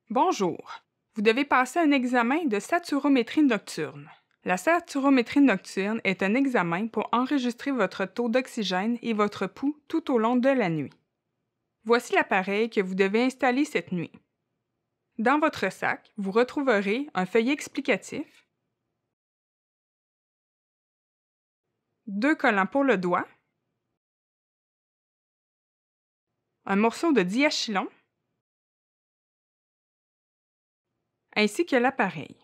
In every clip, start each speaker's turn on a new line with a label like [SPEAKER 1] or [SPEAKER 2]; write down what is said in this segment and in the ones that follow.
[SPEAKER 1] Bonjour. Vous devez passer un examen de saturométrie nocturne. La saturométrie nocturne est un examen pour enregistrer votre taux d'oxygène et votre pouls tout au long de la nuit. Voici l'appareil que vous devez installer cette nuit. Dans votre sac, vous retrouverez un feuillet explicatif, 2 collants pour le doigt, un morceau de diachylon, ainsi que l'appareil.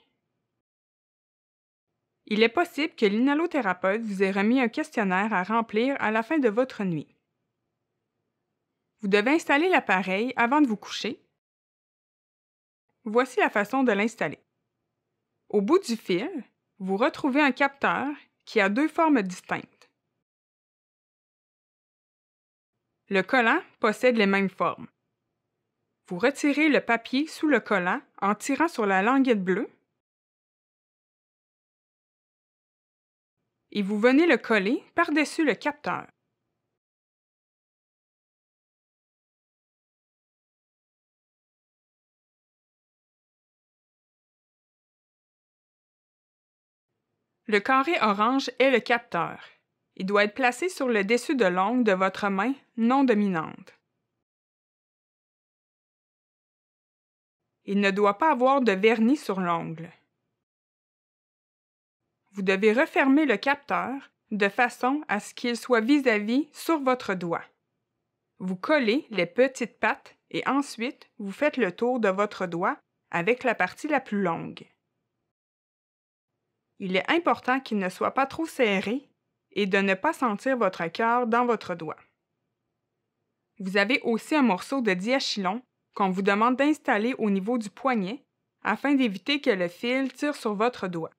[SPEAKER 1] Il est possible que l'inhalothérapeute vous ait remis un questionnaire à remplir à la fin de votre nuit. Vous devez installer l'appareil avant de vous coucher. Voici la façon de l'installer. Au bout du fil, vous retrouvez un capteur qui a 2 formes distinctes. Le collant possède les mêmes formes. Vous retirez le papier sous le collant en tirant sur la languette bleue et vous venez le coller par-dessus le capteur. Le carré orange est le capteur. Il doit être placé sur le dessus de l'ongle de votre main non dominante. Il ne doit pas avoir de vernis sur l'ongle. Vous devez refermer le capteur de façon à ce qu'il soit vis-à-vis sur votre doigt. Vous collez les petites pattes et ensuite vous faites le tour de votre doigt avec la partie la plus longue. Il est important qu'il ne soit pas trop serré et de ne pas sentir votre cœur dans votre doigt. Vous avez aussi un morceau de diachylon qu'on vous demande d'installer au niveau du poignet afin d'éviter que le fil tire sur votre doigt.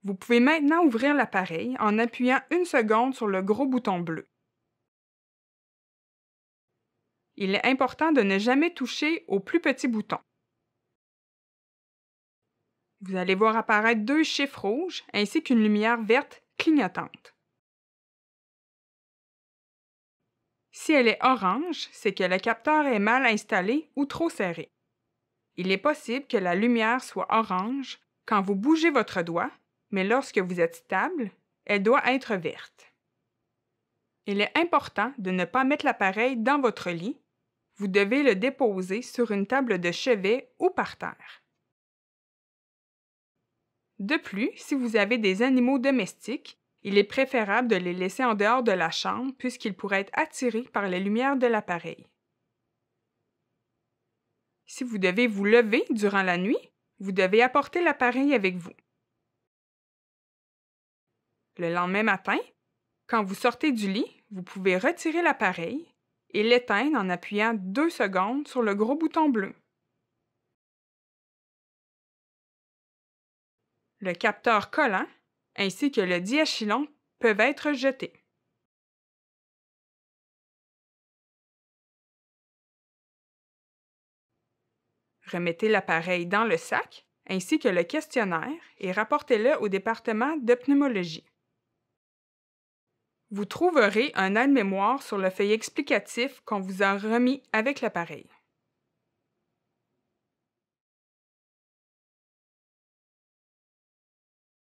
[SPEAKER 1] Vous pouvez maintenant ouvrir l'appareil en appuyant 1 seconde sur le gros bouton bleu. Il est important de ne jamais toucher au plus petit bouton. Vous allez voir apparaître 2 chiffres rouges ainsi qu'une lumière verte clignotante. Si elle est orange, c'est que le capteur est mal installé ou trop serré. Il est possible que la lumière soit orange quand vous bougez votre doigt, mais lorsque vous êtes stable, elle doit être verte. Il est important de ne pas mettre l'appareil dans votre lit. Vous devez le déposer sur une table de chevet ou par terre. De plus, si vous avez des animaux domestiques, il est préférable de les laisser en dehors de la chambre puisqu'ils pourraient être attirés par les lumières de l'appareil. Si vous devez vous lever durant la nuit, vous devez apporter l'appareil avec vous. Le lendemain matin, quand vous sortez du lit, vous pouvez retirer l'appareil et l'éteindre en appuyant 2 secondes sur le gros bouton bleu. Le capteur collant ainsi que le diachylon peuvent être jetés. Remettez l'appareil dans le sac ainsi que le questionnaire et rapportez-le au département de pneumologie. Vous trouverez un aide-mémoire sur le feuillet explicatif qu'on vous a remis avec l'appareil.